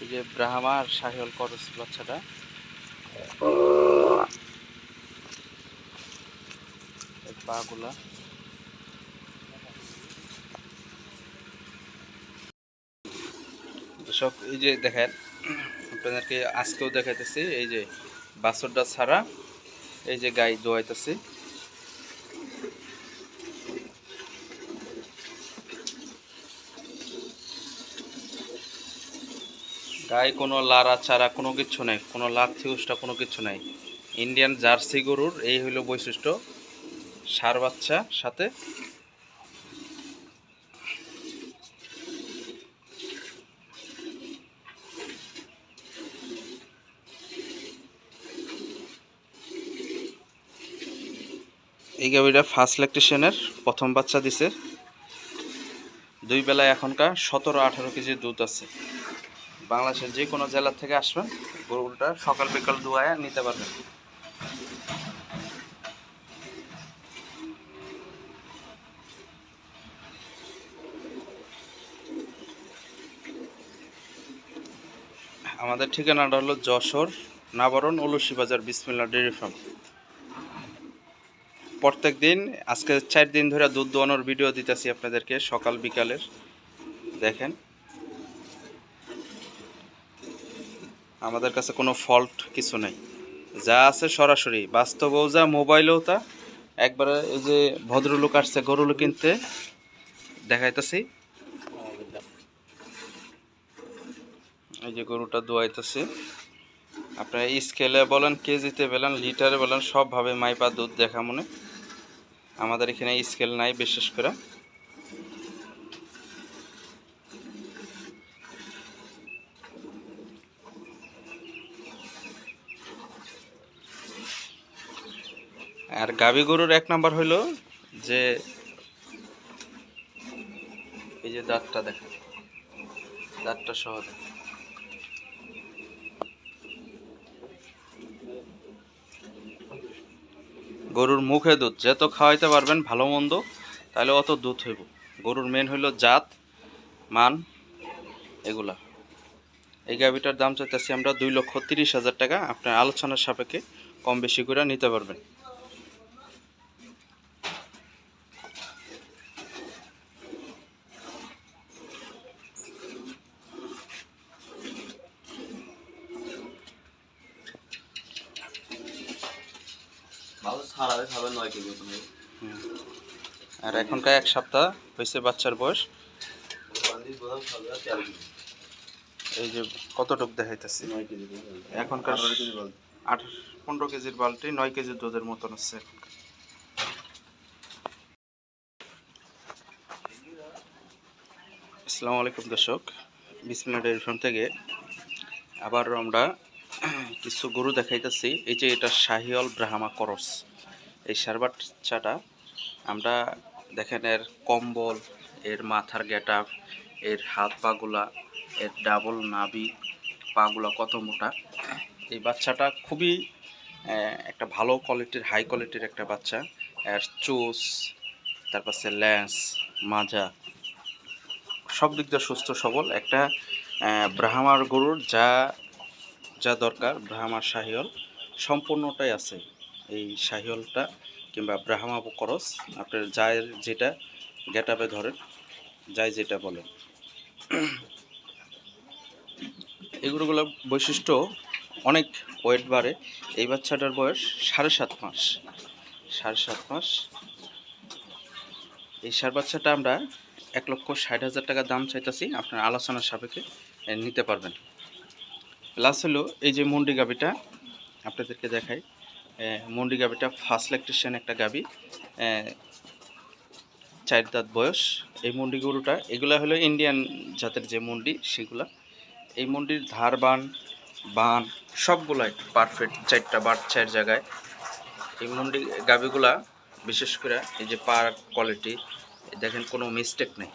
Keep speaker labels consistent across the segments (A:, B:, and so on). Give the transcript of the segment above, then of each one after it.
A: এই যে ব্রাহ্মা আর শাহিওয়াল করস বাচ্চাটা। এর পাগুলা দর্শক, এই যে দেখেন, আপনাদেরকে আজকেও দেখাইতেছি। এই যে বাছরটা ছাড়া, এই যে গাই দোয়াইতেছি। গায়ে কোনো লাড়া চারা কোনো কিছু নাই, কোনো লাথি উষ্টা কোনো কিছু নাই। ইন্ডিয়ান জার্সি গরুর এই হইল বৈশিষ্ট্য। ষাঁড় বাচ্চা সাথে। এই গাভীটা ফার্স্ট ল্যাকটেশনের প্রথম বাচ্চা দিছে। 2 বেলায় এখনকার 17-18 কেজি দুধ আছে। বাংলাদেশের যে কোনো জেলা থেকে আসবেন, গরুটা সকাল বিকাল দুয়ায় নিতে পারবেন। আমাদের ঠিকানাটা হলো যশোর নাবরণ উলসি বাজার বিসমিল্লাহ ডেইরি ফার্ম। প্রত্যেক দিন আজকে 4 দিন ধরে দুধ দোয়ানোর ভিডিও দিতেছি আপনাদেরকে সকাল বিকালের। দেখেন, আমাদের কাছে কোনো ফল্ট কিছু নেই, যা আছে সরাসরি বাস্তবেও যা, মোবাইলেও তা। একবারে এই যে ভদ্রলোক আসছে গরুলো কিনতে, দেখাইতেছি। এই যে গরুটা দোয়াইতেছি। আপনারা স্কেলে বলেন, কেজিতে বলেন, লিটারে বলেন, সবভাবে মাইপা দুধ দেখা মনে। আমাদের এখানে স্কেল নাই বিশেষ করে। আর গাভী গরুর 1 নাম্বার হইল যে এই যে দাঁতটা দেখেন, দাঁতটা সহ দেখেন। গরুর মুখে দুধ যত খাওয়াইতে পারবেন ভালো মন্দ, তাহলে অত দুধ হইব। গরুর মেন হইল জাত মান এগুলা। এই গাভীটার দাম চাইতেছি আমরা 2,30,000 টাকা। আপনার আলোচনার সাপেক্ষে কম বেশি করে নিতে পারবেন। আর এখনকার 1 সপ্তাহ হয়েছে বাচ্চার বয়স। এই যে কতটুক দেখাইতেছি, এখনকার 15 কেজির বালতি, 9 কেজি দুধের মতন আছে। আসসালামু আলাইকুম দর্শক, বিসমিল্লাহ ডেইরি ফার্ম থেকে আবার আমরা কিছু গরু দেখাইতেছি। এই যে এটা শাহিওয়াল ব্রাহ্মা করস। এই ষাঁড় বাচ্চাটা আমরা দেখেন, এর কম্বল, এর মাথার গেটআপ, এর হাত পাগুলা, এর ডাবল নাভি, পাগুলা কত মোটা। এই বাচ্চাটা খুবই একটা ভালো কোয়ালিটির, হাই কোয়ালিটির একটা বাচ্চা। এর চুস, তারপর ল্যান্স, মাজা, সব দিক দিয়ে সুস্থ সবল একটা ব্রাহ্মার গরুর যা যা দরকার, ব্রাহ্মা শাহিওয়াল সম্পূর্ণটাই আছে এই শাহিওয়ালটা কিংবা ব্রাহ্মা করস। আপনার যায়ের যেটা গেটআপে ধরেন, যাই যেটা বলেন, এগুলোগুলো বৈশিষ্ট্য অনেক ওয়েট বাড়ে। এই বাচ্চাটার বয়স 7.5 মাস। 7.5 মাস। এই ষাঁড় বাচ্চাটা আমরা 1,60,000 টাকা দাম চাইতেছি। আপনার আলোচনার সাপেক্ষে নিতে পারবেন। প্লাস হলো এই যে মুন্ডি গাভিটা আপনাদেরকে দেখাই। মুন্ডি গাভিটা ফার্স্ট ল্যাকটেশন একটা গাভি, 4 দাঁত বয়স। এই মুন্ডি গরুটা, এগুলা হলো ইন্ডিয়ান জাতের যে মুন্ডি সেগুলা। এই মুন্ডির ধার বান সবগুলাই পারফেক্ট, 4টা বাট 4 জায়গায়। এই মুন্ডি গাভিগুলা বিশেষ করে এই যে পার কোয়ালিটি দেখেন, কোনো মিস্টেক নেই।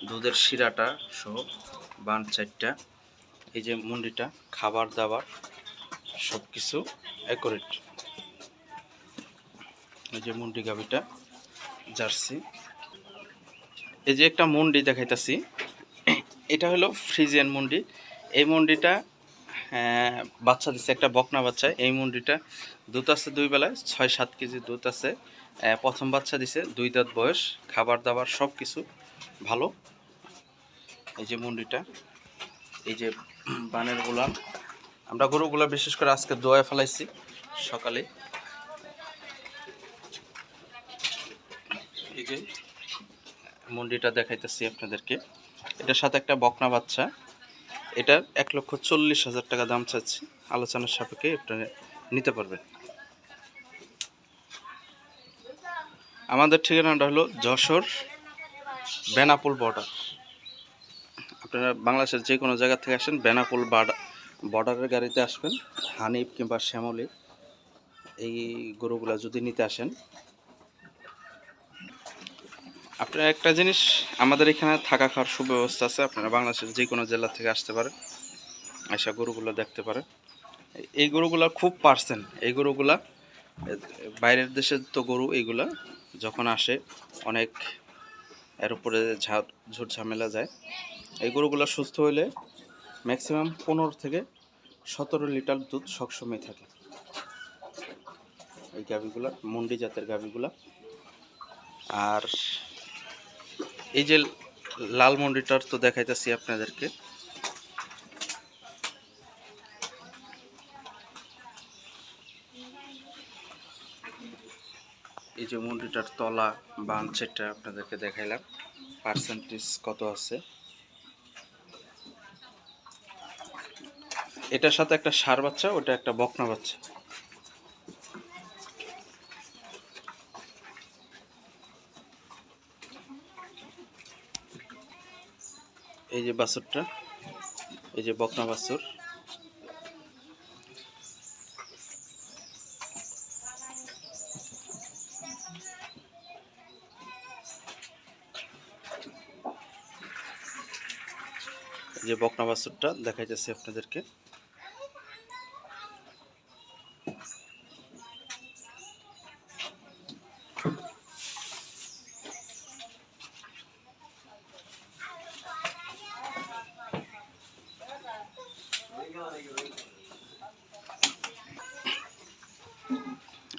A: দুধের শিরাটা সহ বান 4টা। এই যে মুন্ডিটা, খাবার দাবার সব কিছু অ্যাকুরেট। এই যে মুন্ডি গাভিটা জার্সি। এই যে একটা মুন্ডি দেখাইতেছি, এটা হলো ফ্রিজিয়ান মুন্ডি। এই মুন্ডিটা বাচ্চা দিচ্ছে, একটা বকনা বাচ্চা। এই মুন্ডিটা দুধ আছে 2 বেলায়, 6-7 কেজি দুধ আছে। প্রথম বাচ্চা দিছে, 2 দাঁত বয়স, খাবার দাবার সব কিছু ভালো। এই যে মুন্ডিটা, এই যে বানের গোলাম। আমরা গরুগুলা বিশেষ করে আজকে দোয়ায় ফেলাইছি সকালে। এই যে মুন্ডিটা দেখাইতেছি আপনাদেরকে, এটার সাথে একটা বকনা বাচ্চা। এটার 1,40,000 টাকা দাম চাচ্ছি, আলোচনার সাপেক্ষে আপনারা নিতে পারবেন। আমাদের ঠিকানাটা হলো যশোর বেনাপোল বর্ডার। আপনারা বাংলাদেশের যে কোনো জায়গা থেকে আসেন, বেনাপোল বর্ডারের গাড়িতে আসবেন। হানিফ কিংবা শ্যামলী এই গরুগুলা যদি নিতে আসেন, আপনারা একটা জিনিস, আমাদের এখানে থাকা খাওয়ার সুব্যবস্থা আছে। আপনারা বাংলাদেশের যে কোনো জেলা থেকে আসতে পারেন, এসে গরুগুলো দেখতে পারেন। এই গরুগুলা খুব পার্সেন্ট, এই গরুগুলা বাইরের দেশের তো গরু, এইগুলা যখন আসে অনেক এর উপরে ঝুট ঝামেলা যায়। এই গরুগুলা সুস্থ হইলে ম্যাক্সিমাম 15 থেকে 17 লিটার দুধ সবসময় থাকে। এই গাভীগুলা মুন্ডি জাতের গাভীগুলা। আর এই যে লাল মুন্ডিটার তো দেখাইতেছি আপনাদেরকে। এই যে মুন্ডিটার তলা বান সেটটা আপনাদেরকে দেখাইলাম, পার্সেন্টেজ কত আছে। এটার সাথে একটা ষাঁড় বাচ্চা, ওটা একটা বকনা বাচ্চা। এই যে বাছুরটা, এই যে বকনা বাছুর। এই যে বকনা বাছুরটা দেখাইতেছি আপনাদেরকে।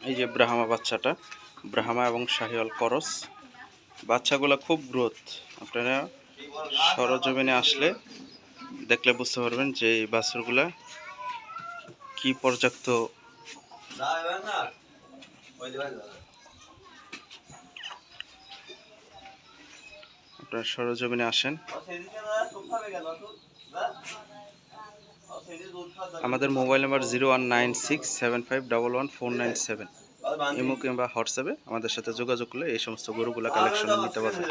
A: এই যে ব্রাহ্মা বাচ্চাটা, ব্রাহ্মা এবং শাহিওয়াল করস বাচ্চাগুলো খুব গ্রোথ। আপনারা সরজমিনে আসলে দেখলে বুঝতে পারবেন যে এই বাছুরগুলা কি পর্যাপ্ত। আপনারা সরজমিনে আসেন। আমাদের মোবাইল নাম্বার 019675111497। ইমো কিংবা হোয়াটসঅ্যাপে আমাদের সাথে যোগাযোগ করলে এই সমস্ত গরুগুলা কালেকশন নিতে পারবেন।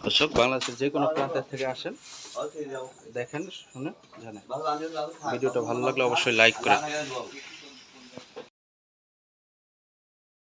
A: দর্শক, বাংলাদেশের যে কোনো প্রান্তের থেকে আসেন, দেখেন, শুনে জানেন। ভিডিওটা ভালো লাগলে অবশ্যই লাইক করেন।